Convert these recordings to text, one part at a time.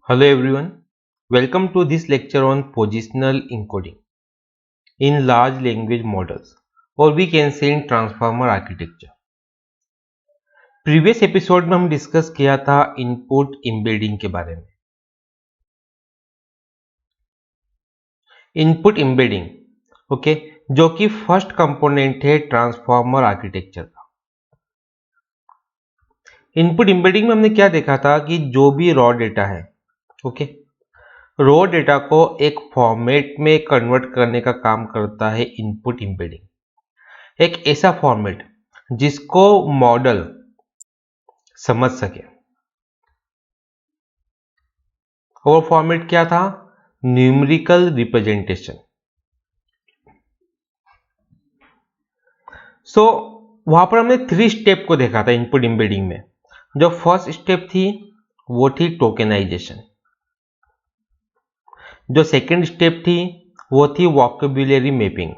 Hello everyone, welcome to this lecture on positional encoding in large language models or we can say in transformer architecture. Previous episode में हम discuss किया था input embedding के बारे में। Input embedding okay, जो कि first component है ट्रांसफॉर्मर आर्किटेक्चर का। इनपुट एम्बेडिंग में हमने क्या देखा था कि जो भी रॉ डेटा है ओके, रॉ डेटा को एक फॉर्मेट में कन्वर्ट करने का काम करता है इनपुट एम्बेडिंग। एक ऐसा फॉर्मेट जिसको मॉडल समझ सके। और फॉर्मेट क्या था? Numerical representation. सो वहां पर हमने 3 स्टेप को देखा था इनपुट एम्बेडिंग में। जो फर्स्ट स्टेप थी वो थी टोकेनाइजेशन। जो सेकंड स्टेप थी वो थी वोकैब्युलरी मैपिंग।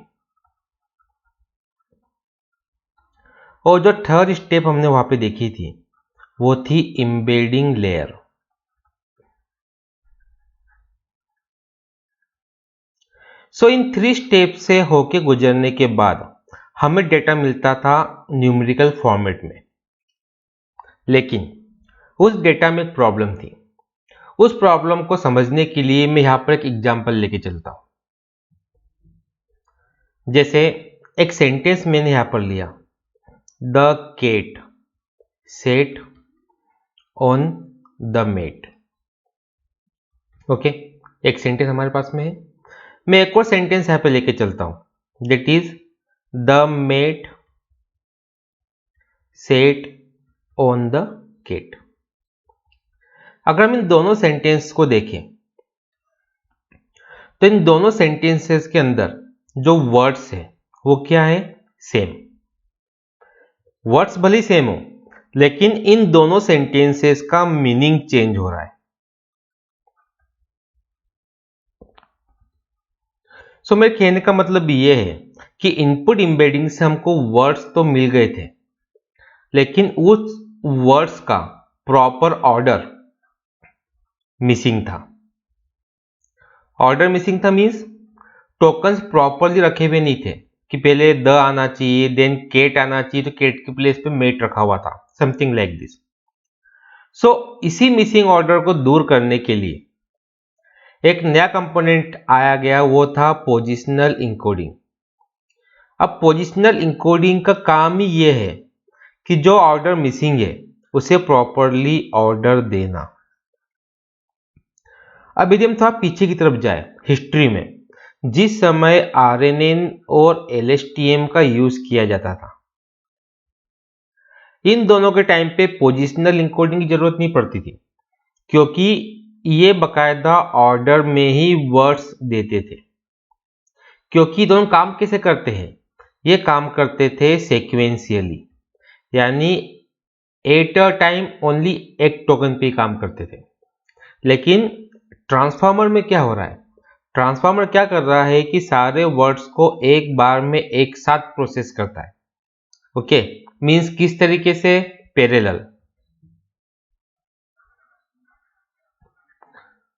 और जो थर्ड स्टेप हमने वहां पे देखी थी वो थी एम्बेडिंग लेयर। सो इन 3 स्टेप से होके गुजरने के बाद हमें डेटा मिलता था न्यूमेरिकल फॉर्मेट में। लेकिन उस डेटा में एक प्रॉब्लम थी। उस प्रॉब्लम को समझने के लिए मैं यहां पर एक एग्जांपल लेके चलता हूं। जैसे एक सेंटेंस मैंने यहां पर लिया, the cat sat on the mat. Okay, एक सेंटेंस हमारे पास में है। मैं एक और सेंटेंस यहां पे लेके चलता हूं, that is the mat sat on the cat. अगर हम इन दोनों सेंटेंस को देखें तो इन दोनों सेंटेंसेस के अंदर जो वर्ड्स है वो क्या है? सेम। वर्ड्स भले ही सेम हो लेकिन इन दोनों सेंटेंसेस का मीनिंग चेंज हो रहा है। सो मेरे कहने का मतलब ये है कि इनपुट एम्बेडिंग से हमको वर्ड्स तो मिल गए थे लेकिन उस वर्ड्स का प्रॉपर ऑर्डर मिसिंग था। ऑर्डर मिसिंग था मींस टोकन्स प्रॉपरली रखे हुए नहीं थे कि पहले द आना चाहिए देन केट आना चाहिए तो केट के प्लेस पे मेट रखा हुआ था, समथिंग लाइक दिस। सो इसी मिसिंग ऑर्डर को दूर करने के लिए एक नया कंपोनेंट आया गया, वो था पोजिशनल इंकोडिंग। अब पोजिशनल इंकोडिंग का काम ही ये है कि जो ऑर्डर मिसिंग है उसे प्रॉपरली ऑर्डर देना। अब यदि हम थोड़ा पीछे की तरफ जाए हिस्ट्री में, जिस समय आरएनएन और एलएसटीएम का यूज किया जाता था, इन दोनों के टाइम पे पोजिशनल इंकोडिंग की जरूरत नहीं पड़ती थी क्योंकि ये बकायदा ऑर्डर में ही वर्ड्स देते थे। क्योंकि दोनों काम कैसे करते हैं? ये काम करते थे सीक्वेंशियली, यानी एट अ टाइम ओनली एक टोकन पे काम करते थे। लेकिन ट्रांसफार्मर में क्या हो रहा है? ट्रांसफार्मर क्या कर रहा है कि सारे वर्ड्स को एक बार में एक साथ प्रोसेस करता है। ओके, मींस किस तरीके से? पैरेलल।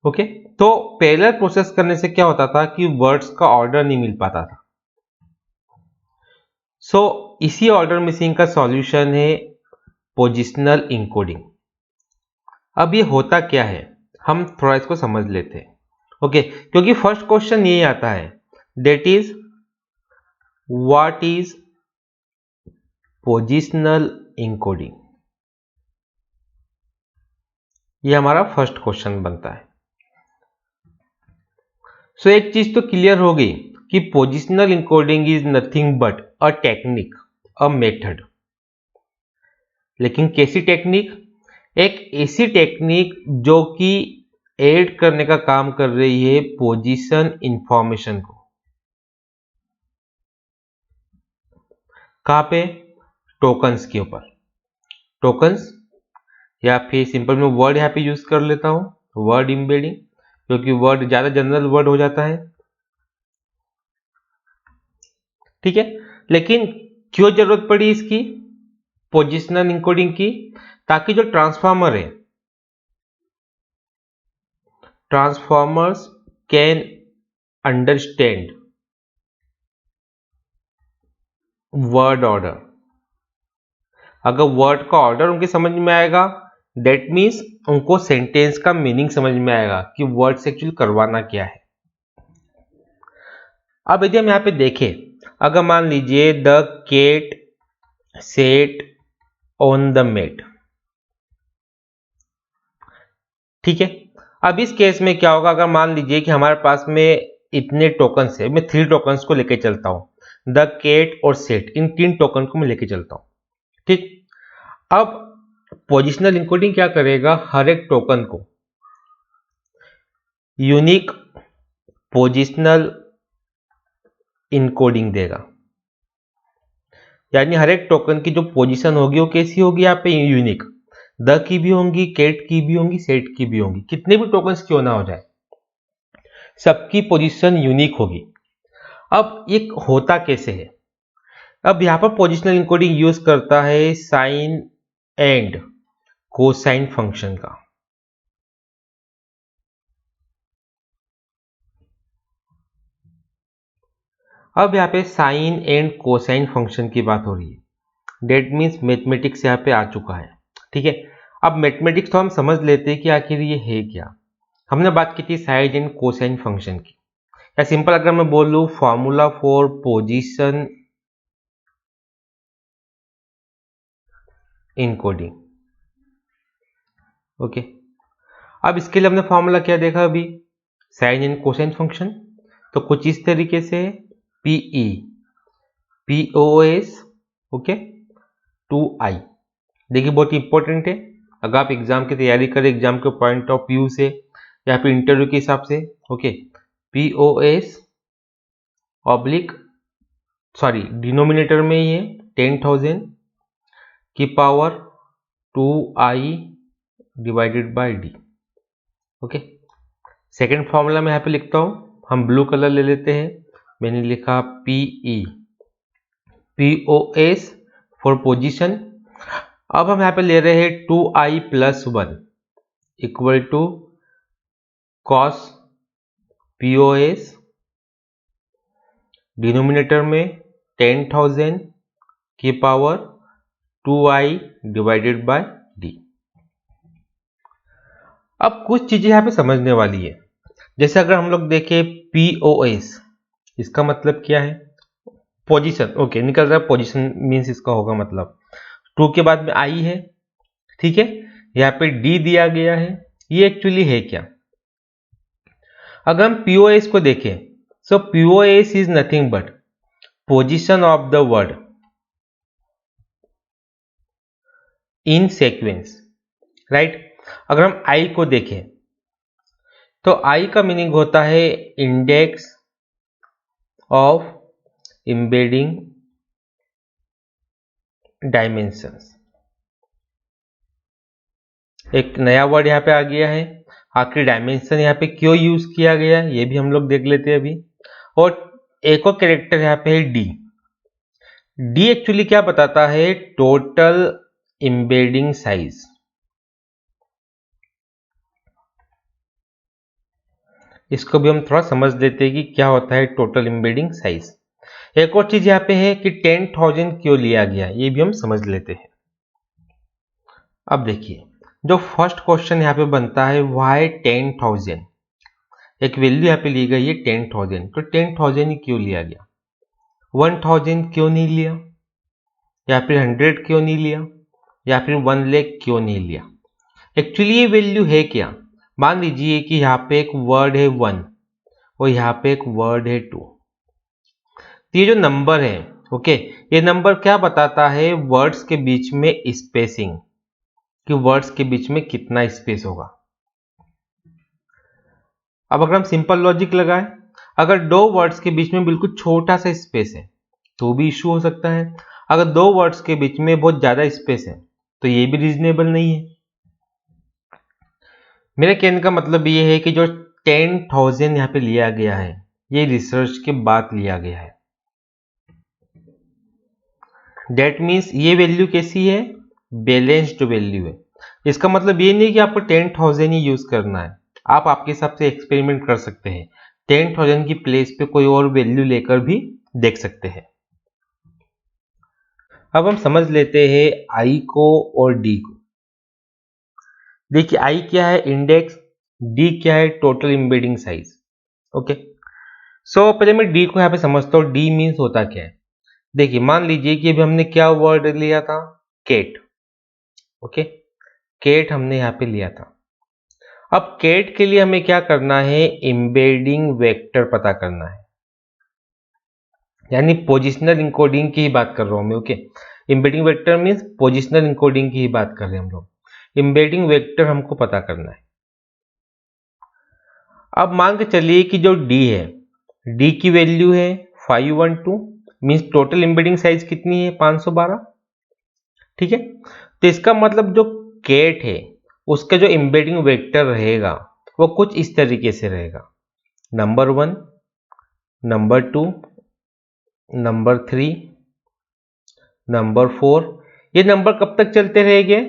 ओके, तो पैरेलल प्रोसेस करने से क्या होता था कि वर्ड्स का ऑर्डर नहीं मिल पाता था। सो इसी ऑर्डर मिसिंग का सॉल्यूशन है पोजिशनल इंकोडिंग। अब ये होता क्या है, हम थोड़ा इसको समझ लेते हैं। ओके, क्योंकि फर्स्ट क्वेश्चन यही आता है, that is what is positional encoding. ये हमारा फर्स्ट क्वेश्चन बनता है। सो एक चीज तो क्लियर हो गई कि positional encoding is nothing but a technique, a method. लेकिन कैसी टेक्निक? एक ऐसी टेक्निक जो कि ऐड करने का काम कर रही है पोजीशन इंफॉर्मेशन को। कहां पे? टोकन्स के ऊपर। टोकन्स, या फिर सिंपल में वर्ड यहां पे यूज कर लेता हूं, वर्ड एम्बेडिंग, क्योंकि वर्ड ज्यादा जनरल वर्ड हो जाता है। ठीक है, लेकिन क्यों जरूरत पड़ी इसकी पोजिशनल इंकोडिंग की? ताकि जो ट्रांसफार्मर है transformers can understand word order. अगर वर्ड का ऑर्डर उनके समझ में आएगा, दैट मीन्स उनको सेंटेंस का मीनिंग समझ में आएगा कि वर्ड से एक्चुअली करवाना क्या है। अब यदि हम यहाँ पे देखें, अगर मान लीजिए the cat sat on the mat, ठीक है। अब इस केस में क्या होगा, अगर मान लीजिए कि हमारे पास में इतने टोकन्स है, मैं 3 टोकन्स को लेके चलता हूं, द केट और सेट, इन 3 टोकन को मैं लेके चलता हूं, ठीक। अब पोजिशनल इनकोडिंग क्या करेगा, हर एक टोकन को यूनिक पोजिशनल इनकोडिंग देगा, यानी हर एक टोकन की जो पोजीशन होगी वो कैसी होगी, यहाँ पे यूनिक, द की भी होंगी, केट की भी होंगी, सेट की भी होंगी, कितने भी टोकन्स क्यों ना हो जाए, सबकी पोजीशन यूनिक होगी। अब ये होता कैसे है, अब यहां पर पोजिशनल इनकोडिंग यूज करता है साइन एंड कोसाइन फंक्शन का। अब यहाँ पे साइन एंड कोसाइन फंक्शन की बात हो रही है, डेट मीन्स मैथमेटिक्स यहाँ पे आ चुका है, ठीक है। अब मैथमेटिक्स तो हम समझ लेते हैं कि आखिर ये है क्या। हमने बात की थी साइन एंड कोसाइन फंक्शन की, या सिंपल अगर मैं बोलूं formula for position encoding, okay. अब इसके लिए हमने फॉर्मूला क्या देखा अभी, साइन एंड कोसाइन फंक्शन, तो कुछ इस तरीके से पीई पीओएस, ओके, 2i। देखिए बहुत इंपॉर्टेंट है, अगर आप एग्जाम की तैयारी करें, एग्जाम के पॉइंट ऑफ व्यू से या फिर इंटरव्यू के हिसाब से, okay, POS oblique, sorry denominator में ही है 10,000 की power 2i divided by D, okay. Second formula मैं यहाँ पे लिखता हूँ, हम ब्लू कलर ले लेते हैं, मैंने लिखा पीई पीओएस फॉर पोजीशन। अब हम यहाँ पे ले रहे हैं 2i plus 1 equal to cos POS, denominator में 10,000 की power 2i divided by D. अब कुछ चीजें यहाँ पे समझने वाली है, जैसे अगर हम लोग देखें पीओएस, इसका मतलब क्या है, पोजीशन, ओके, निकल रहा है पोजीशन मीन्स इसका होगा मतलब 2 के बाद में आई है, ठीक है, यहाँ पे डी दिया गया है, ये एक्चुअली है क्या। अगर हम पीओएस को देखें, so POS is nothing but position of the word in sequence, right. अगर हम आई को देखें, तो आई का मीनिंग होता है इंडेक्स ऑफ एम्बेडिंग डायमेंशंस। एक नया वर्ड यहाँ पे आ गया है, आखिर डायमेंशन यहाँ पे क्यों यूज किया गया है ये भी हम लोग देख लेते हैं अभी। और एक और कैरेक्टर यहाँ पे है डी। डी एक्चुअली क्या बताता है, टोटल एम्बेडिंग साइज। इसको भी हम थोड़ा समझ लेते हैं कि क्या होता है टोटल एम्बेडिंग साइज। एक और चीज यहाँ पे है कि 10,000 क्यों लिया गया, ये भी हम समझ लेते हैं। अब देखिए जो फर्स्ट क्वेश्चन यहाँ पे बनता है, वाई 10,000, एक वैल्यू यहाँ पे ली गई है 10,000, तो 10,000 ही क्यों लिया गया, 1,000 क्यों नहीं लिया, या फिर 100 क्यों नहीं लिया, या फिर 1 लाख क्यों नहीं लिया। एक्चुअली ये वैल्यू है क्या, मान लीजिए कि यहाँ पे एक वर्ड है 1 और यहाँ पे एक वर्ड है 2, तो ये जो नंबर है, ओके, ये नंबर क्या बताता है, वर्ड्स के बीच में स्पेसिंग, कि वर्ड्स के बीच में कितना स्पेस होगा। अब अगर हम सिंपल लॉजिक लगाएं, अगर दो वर्ड्स के बीच में बिल्कुल छोटा सा स्पेस है तो भी इश्यू हो सकता है, अगर दो वर्ड्स के बीच में बहुत ज्यादा स्पेस है तो ये भी रीजनेबल नहीं है। मेरे कहने का मतलब ये है कि जो 10,000 यहाँ पे लिया गया है, ये रिसर्च के बाद लिया गया है। दैट मीन्स ये वैल्यू कैसी है, बैलेंस्ड वैल्यू है। इसका मतलब ये नहीं कि आपको 10,000 ही यूज करना है, आप आपके हिसाब से एक्सपेरिमेंट कर सकते हैं, 10,000 की प्लेस पे कोई और वैल्यू लेकर भी देख सकते हैं। अब हम समझ लेते हैं आई को और डी को। देखिए आई क्या है, इंडेक्स, डी क्या है, टोटल एम्बेडिंग साइज। ओके, सो पहले मैं डी को यहाँ पे समझता हूँ, डी मीन्स होता क्या है। देखिए मान लीजिए कि अभी हमने क्या वर्ड लिया था, केट। ओके, केट हमने यहाँ पे लिया था। अब केट के लिए हमें क्या करना है, एम्बेडिंग वेक्टर पता करना है, यानी पोजिशनल इंकोडिंग की ही बात कर रहा हूं मैं। Okay, embedding vector means positional encoding की ही बात कर रहे हैं हम लोग। एम्बेडिंग वेक्टर हमको पता करना है। अब मान के चलिए कि जो डी है, डी की वैल्यू है 512, मीन्स टोटल एम्बेडिंग साइज कितनी है, 512। ठीक है, तो इसका मतलब जो केट है उसका जो एम्बेडिंग वेक्टर रहेगा वो कुछ इस तरीके से रहेगा, नंबर 1, नंबर 2, नंबर 3, नंबर 4। ये नंबर कब तक चलते रहेंगे,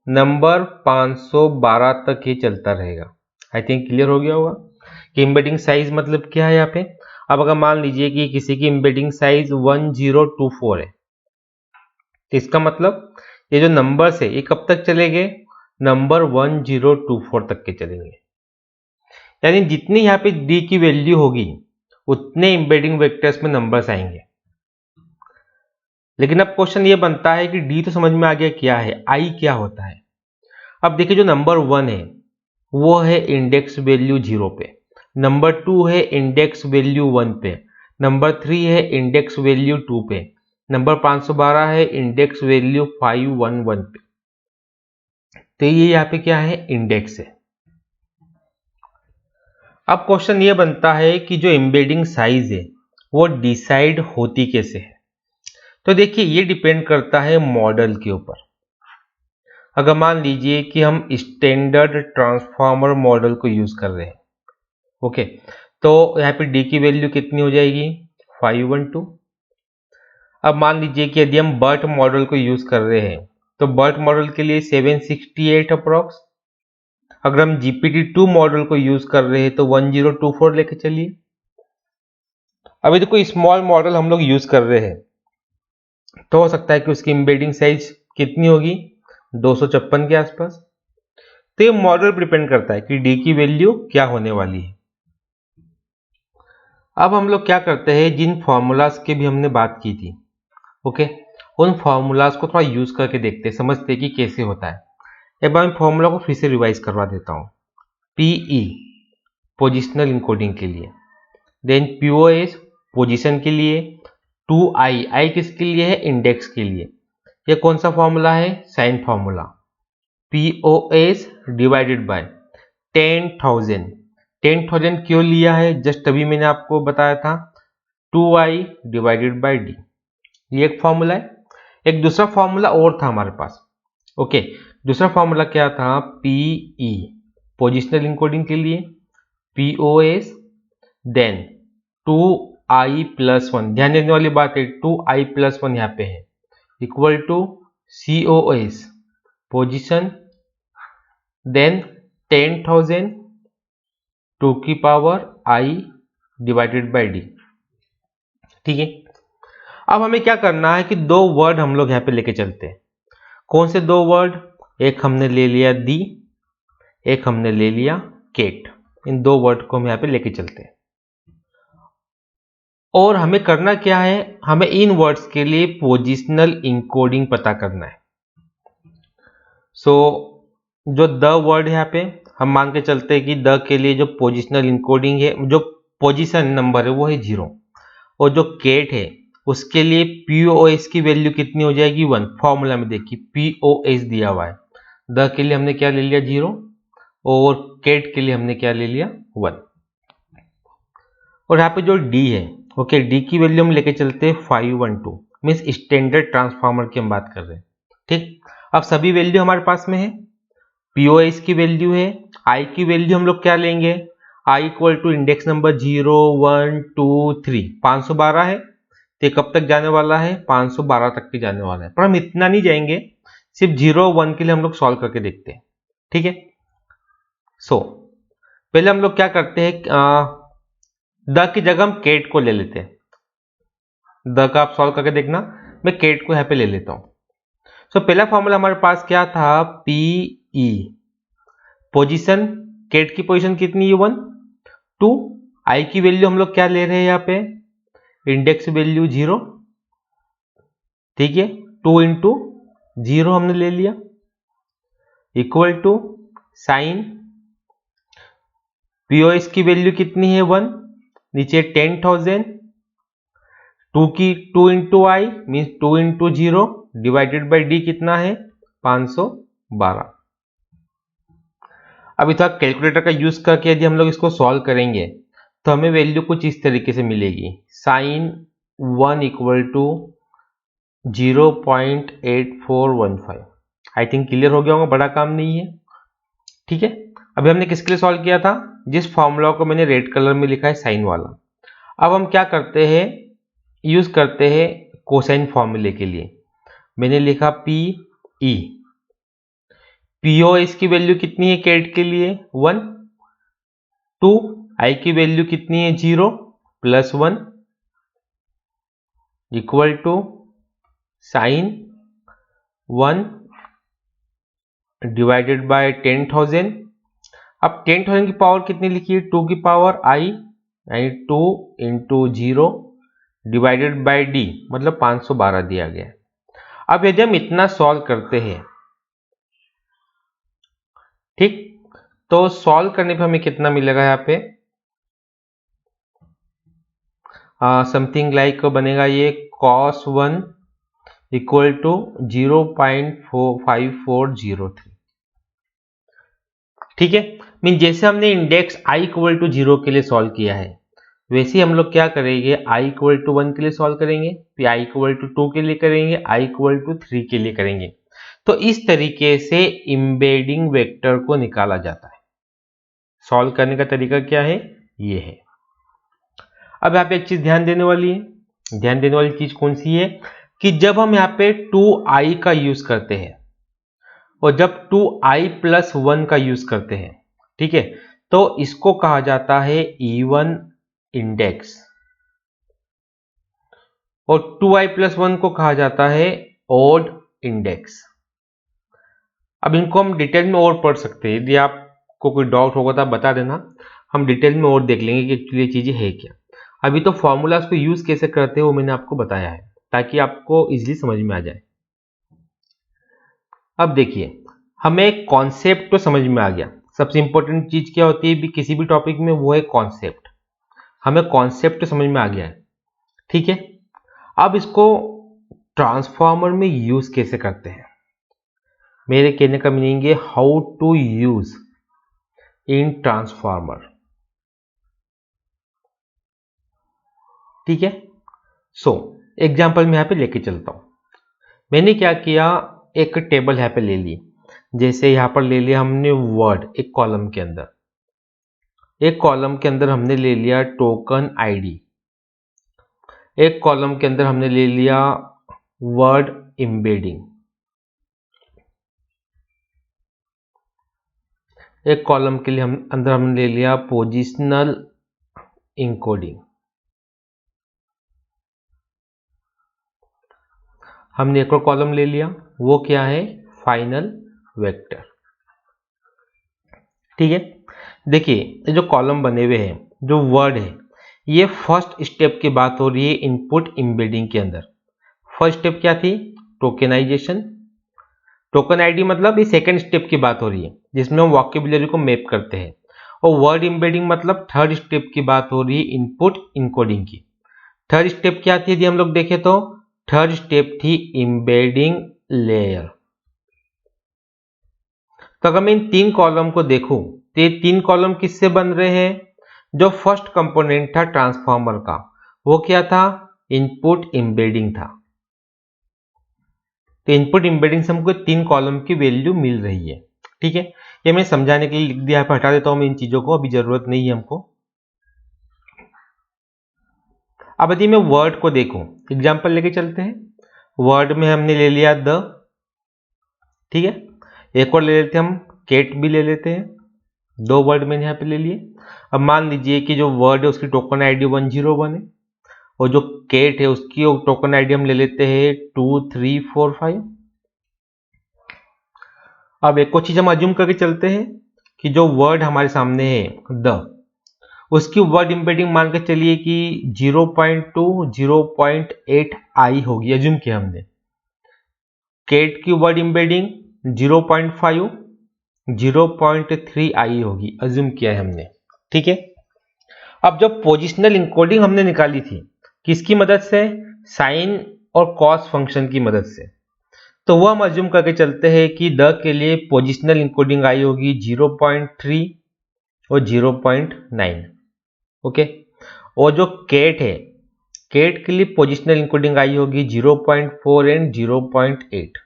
नंबर 512 तक ये चलता रहेगा। आई थिंक क्लियर हो गया होगा कि एम्बेडिंग साइज मतलब क्या है यहाँ पे। अब अगर मान लीजिए कि किसी की एम्बेडिंग साइज 1024 है, तो इसका मतलब ये जो नंबर्स है ये कब तक चलेंगे, नंबर 1024 तक के चलेंगे। यानी जितनी यहाँ पे डी की वैल्यू होगी उतने एम्बेडिंग वेक्टर्स में नंबर्स आएंगे। लेकिन अब क्वेश्चन ये बनता है कि डी तो समझ में आ गया क्या है, आई क्या होता है। अब देखिए जो नंबर 1 है वो है इंडेक्स वैल्यू 0 पे, नंबर 2 है इंडेक्स वैल्यू 1 पे, नंबर 3 है इंडेक्स वैल्यू 2 पे, नंबर 512 है इंडेक्स वैल्यू 511 पे। तो ये यहाँ पे क्या है, इंडेक्स है। अब क्वेश्चन ये बनता है कि जो एम्बेडिंग साइज है वो डिसाइड होती कैसे है। तो देखिए ये डिपेंड करता है मॉडल के ऊपर। अगर मान लीजिए कि हम स्टैंडर्ड ट्रांसफार्मर मॉडल को यूज कर रहे हैं, ओके, तो यहाँ पे डी की वैल्यू कितनी हो जाएगी, 512। अब मान लीजिए कि यदि हम बर्ट मॉडल को यूज कर रहे हैं तो बर्ट मॉडल के लिए 768 अप्रॉक्स। अगर हम GPT-2 मॉडल को यूज कर रहे हैं तो 1024 लेके चलिए। अभी तो कोई स्मॉल मॉडल हम लोग यूज कर रहे हैं तो हो सकता है कि उसकी एम्बेडिंग साइज कितनी होगी, 256 के आसपास। तो ये मॉडल पर डिपेंड करता है कि डी की वैल्यू क्या होने वाली है। अब हम लोग क्या करते हैं, जिन फॉर्मूलाज की भी हमने बात की थी, ओके, उन फॉर्मूलाज को थोड़ा यूज करके देखते हैं, समझते हैं कि कैसे होता है। एक बार मैं फॉर्मूला को फिर से रिवाइज करवा देता हूँ। पीई पोजिशनल इंकोडिंग के लिए, देन पीओएस पोजीशन के लिए, 2i, आई किसके लिए है, इंडेक्स के लिए। ये कौन सा फॉर्मूला है, sine formula. POS divided by 10,000। 10,000 क्यों लिया है, जस्ट अभी मैंने आपको बताया था, 2i डिवाइडेड बाय डी। ये एक फॉर्मूला है। एक दूसरा फॉर्मूला और था हमारे पास। ओके, दूसरा फॉर्मूला क्या था, पीई पोजिशनल इंकोडिंग के लिए, पीओएस देन 2i प्लस 1। ध्यान देने वाली बात है, 2i प्लस 1 यहाँ पे है, equal to COS position then 10,000 2 की power i divided by D. ठीक है, अब हमें क्या करना है कि दो वर्ड हम लोग यहाँ पे लेके चलते हैं। कौन से दो वर्ड, एक हमने ले लिया दी, एक हमने ले लिया केट। इन दो वर्ड को हम यहाँ पे लेके चलते हैं और हमें करना क्या है, हमें इन वर्ड्स के लिए पोजिशनल इंकोडिंग पता करना है। सो जो द वर्ड है यहाँ पे हम मान के चलते हैं कि द के लिए जो पोजिशनल इंकोडिंग है, जो पोजीशन नंबर है वो है 0, और जो केट है उसके लिए पीओएस की वैल्यू कितनी हो जाएगी, 1। फॉर्मूला में देखिए पीओएस दिया हुआ है, द के लिए हमने क्या ले लिया, 0, और केट के लिए हमने क्या ले लिया, 1। और यहाँ पे जो डी है, ओके, डी की वैल्यू हम लेके चलते हैं 512, मीन्स स्टैंडर्ड ट्रांसफार्मर की हम बात कर रहे हैं। ठीक, अब सभी वैल्यू हमारे पास में है, पीओएस की वैल्यू है, आई की वैल्यू हम लोग क्या लेंगे, I equal to index number 0 1 2 3, 512 है, तो कब तक जाने वाला है, 512 तक के जाने वाला है। पर हम इतना नहीं जाएंगे, सिर्फ 0 1 के लिए हम लोग सॉल्व करके देखते हैं। ठीक है, सो पहले हम लोग क्या करते हैं, द की जगह हम केट को ले लेते हैं। द का आप सॉल्व करके देखना, मैं केट को यहाँ पे ले लेता हूं। सो पहला फॉर्मूला हमारे पास क्या था, पी ई, पोजीशन, केट की पोजीशन कितनी है 1, 2, आई की वैल्यू हम लोग क्या ले रहे हैं यहाँ पे, इंडेक्स वैल्यू 0, ठीक है, 2 इंटू 0 हमने ले लिया, इक्वल टू साइन, पीओएस की वैल्यू कितनी है 1, नीचे 10,000, 2 into I means 2 into 0 divided by D कितना है 512। अब इतना कैलकुलेटर का यूज करके यदि हम लोग इसको सॉल्व करेंगे तो हमें वैल्यू कुछ इस तरीके से मिलेगी, sine 1 equal to 0.8415। I think clear हो गया होगा, बड़ा काम नहीं है, ठीक है। अभी हमने किसके लिए सॉल्व किया था, जिस फॉर्मूला को मैंने रेड कलर में लिखा है साइन वाला। अब हम क्या करते हैं, यूज करते हैं कोसाइन फॉर्मूले के लिए। मैंने लिखा पी ई, पीओ इसकी वैल्यू कितनी है केट के लिए 1, 2, आई की वैल्यू कितनी है 0 plus 1 equal to sine 1 divided by 10,000। अब 10,000 की पावर कितनी लिखी है, 2 की पावर आई, यानी 2 इंटू 0 डिवाइडेड बाय डी मतलब 512 दिया गया। अब यदि हम इतना सॉल्व करते हैं, ठीक, तो सॉल्व करने पे हमें कितना मिलेगा यहाँ पे, समथिंग लाइक बनेगा ये cos 1 इक्वल टू 0.5403, ठीक है। मीन जैसे हमने इंडेक्स i इक्वल टू 0 के लिए सॉल्व किया है, वैसे ही हम लोग क्या करेंगे, i इक्वल टू 1 के लिए सॉल्व करेंगे, फिर i इक्वल टू 2 के लिए करेंगे, i इक्वल टू 3 के लिए करेंगे। तो इस तरीके से एम्बेडिंग वेक्टर को निकाला जाता है। सॉल्व करने का तरीका क्या है, ये है। अब यहाँ पे एक चीज ध्यान देने वाली है, ध्यान देने वाली चीज कौन सी है, कि जब हम यहाँ पे 2i का यूज करते हैं और जब 2i प्लस 1 का यूज करते हैं, ठीक है, तो इसको कहा जाता है इवन इंडेक्स, और 2i प्लस 1 को कहा जाता है ऑड इंडेक्स। अब इनको हम डिटेल में और पढ़ सकते हैं, यदि आपको कोई डाउट होगा तो आप बता देना, हम डिटेल में और देख लेंगे कि एक्चुअली ये चीजें है क्या। अभी तो फॉर्मूलाज को यूज कैसे करते हैं वो मैंने आपको बताया है, ताकि आपको इजीली समझ में आ जाए। अब देखिए, हमें कॉन्सेप्ट तो समझ में आ गया। सबसे इंपॉर्टेंट चीज क्या होती है भी किसी भी टॉपिक में, वो है कॉन्सेप्ट। हमें कॉन्सेप्ट तो समझ में आ गया है, ठीक है। अब इसको ट्रांसफॉर्मर में यूज कैसे करते हैं, मेरे कहने का मीनिंग है how to use in transformer, ठीक है। सो एग्जाम्पल में यहां पे लेके चलता हूं। मैंने क्या किया, एक टेबल यहां पे ले ली, जैसे यहां पर ले लिया हमने वर्ड, एक कॉलम के अंदर, एक कॉलम के अंदर हमने ले लिया टोकन आईडी, एक कॉलम के अंदर हमने ले लिया वर्ड एम्बेडिंग, एक कॉलम के लिए अंदर हमने ले लिया पोजिशनल इंकोडिंग, हमने एक और कॉलम ले लिया, वो क्या है, फाइनल वेक्टर, ठीक है। देखिए ये जो कॉलम बने हुए हैं, जो वर्ड है, ये फर्स्ट स्टेप की बात हो रही है इनपुट एम्बेडिंग के अंदर। फर्स्ट स्टेप क्या थी, टोकेनाइजेशन, टोकन आईडी मतलब ये सेकंड स्टेप की बात हो रही है, जिसमें हम वोकैबुलरी को मैप करते हैं। और वर्ड एम्बेडिंग मतलब थर्ड स्टेप की बात हो रही है इनपुट इनकोडिंग की। थर्ड स्टेप क्या थी यदि हम लोग देखें तो, थर्ड स्टेप थी एम्बेडिंग लेयर। तो अगर मैं इन तीन कॉलम को देखूं तो ये तीन कॉलम किससे बन रहे हैं, जो फर्स्ट कंपोनेंट था ट्रांसफॉर्मर का, वो क्या था, इनपुट एम्बेडिंग था। तो इनपुट एम्बेडिंग से हमको तीन कॉलम की वैल्यू मिल रही है, ठीक है। ये मैं समझाने के लिए लिख दिया, हटा देता हूं मैं इन चीजों को, अभी जरूरत नहीं है हमको। अब यदि मैं वर्ड को देखूं, एग्जांपल लेके चलते हैं। वर्ड में हमने ले लिया द, ठीक है, एक और ले लेते हैं हम, केट भी ले लेते हैं, 2 वर्ड मैंने यहाँ पे ले लिए। अब मान लीजिए कि जो वर्ड है उसकी टोकन आईडी 101 है और जो केट है उसकी टोकन आईडी हम ले लेते हैं 2345। अब एक और चीज हम अज्यूम करके चलते हैं कि जो वर्ड हमारे सामने है द, उसकी वर्ड इंपेडिंग मान के चलिए कि 0.2 0.8 आई होगी, अज्यूम किया हमने। केट की वर्ड इंपेडिंग 0.5 0.3 आई होगी, अज्यूम किया है हमने, ठीक है। अब जब पोजिशनल इंकोडिंग हमने निकाली थी किसकी मदद से, साइन और कॉस फंक्शन की मदद से, तो वो हम अज्यूम करके चलते हैं कि द के लिए पोजिशनल इंकोडिंग आई होगी 0.3 और 0.9, ओके। और जो केट है, केट के लिए पोजिशनल इंकोडिंग आई होगी 0.4 एंड 0.8।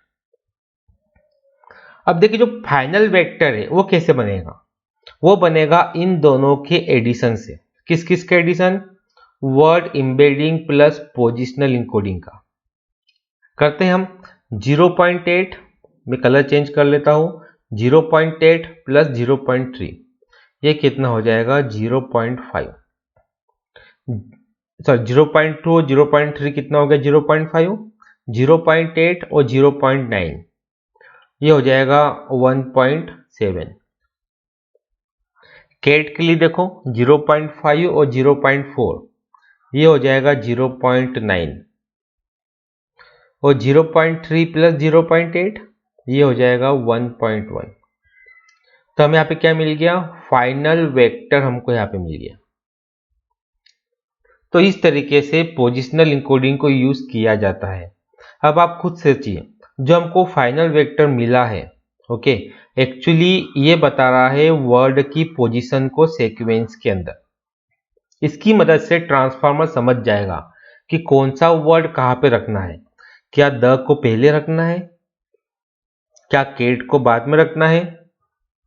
अब देखिए जो फाइनल वेक्टर है वो कैसे बनेगा, वो बनेगा इन दोनों के एडिशन से। किस किस के addition, word embedding plus positional encoding का। करते हैं हम 0.8, मैं कलर चेंज कर लेता हूं, 0.8 प्लस 0.3, ये कितना हो जाएगा 0.5, सॉरी 0.2 और 0.3 कितना हो गया 0.5, 0.8 और 0.9 ये हो जाएगा 1.7। केट के लिए देखो 0.5 और 0.4 ये हो जाएगा 0.9 और 0.3 प्लस 0.8 ये हो जाएगा 1.1। तो हमें यहाँ पे क्या मिल गया, फाइनल वेक्टर हमको यहाँ पे मिल गया। तो इस तरीके से पोजिशनल इंकोडिंग को यूज किया जाता है। अब आप खुद सोचिए, जो हमको फाइनल वेक्टर मिला है, ओके, एक्चुअली ये बता रहा है वर्ड की पोजीशन को सीक्वेंस के अंदर। इसकी मदद से ट्रांसफार्मर समझ जाएगा कि कौन सा वर्ड कहाँ पे रखना है, क्या द को पहले रखना है, क्या केट को बाद में रखना है,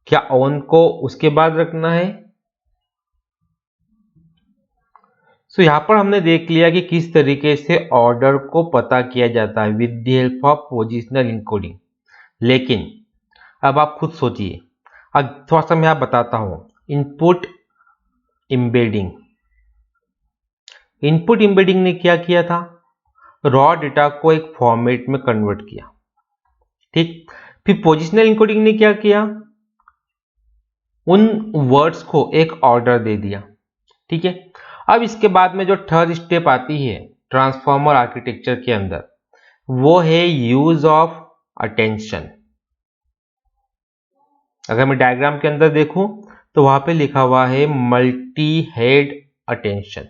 क्या ऑन को उसके बाद रखना है। सो यहाँ पर हमने देख लिया कि किस तरीके से ऑर्डर को पता किया जाता है with the help of positional encoding. लेकिन अब आप खुद सोचिए, अब थोड़ा सा मैं आप बताता हूं, इनपुट इंबेडिंग। इनपुट इंबेडिंग ने क्या किया था, रॉ डेटा को एक फॉर्मेट में कन्वर्ट किया, ठीक। फिर पोजिशनल इंकोडिंग ने क्या किया, उन वर्ड्स को एक ऑर्डर दे दिया, ठीक है। अब इसके बाद में जो थर्ड स्टेप आती है ट्रांसफॉर्मर आर्किटेक्चर के अंदर, वो है यूज ऑफ अटेंशन। अगर मैं डायग्राम के अंदर देखूं तो वहां पे लिखा हुआ है मल्टी हेड अटेंशन,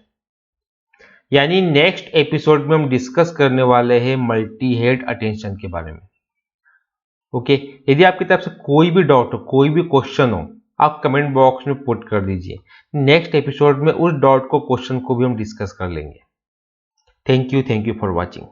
यानी नेक्स्ट एपिसोड में हम डिस्कस करने वाले हैं मल्टी हेड अटेंशन के बारे में, ओके। यदि आपकी तरफ से कोई भी डाउट हो, कोई भी क्वेश्चन हो, आप कमेंट बॉक्स में पुट कर दीजिए। नेक्स्ट एपिसोड में उस डाउट को, क्वेश्चन को भी हम डिस्कस कर लेंगे। Thank you for watching.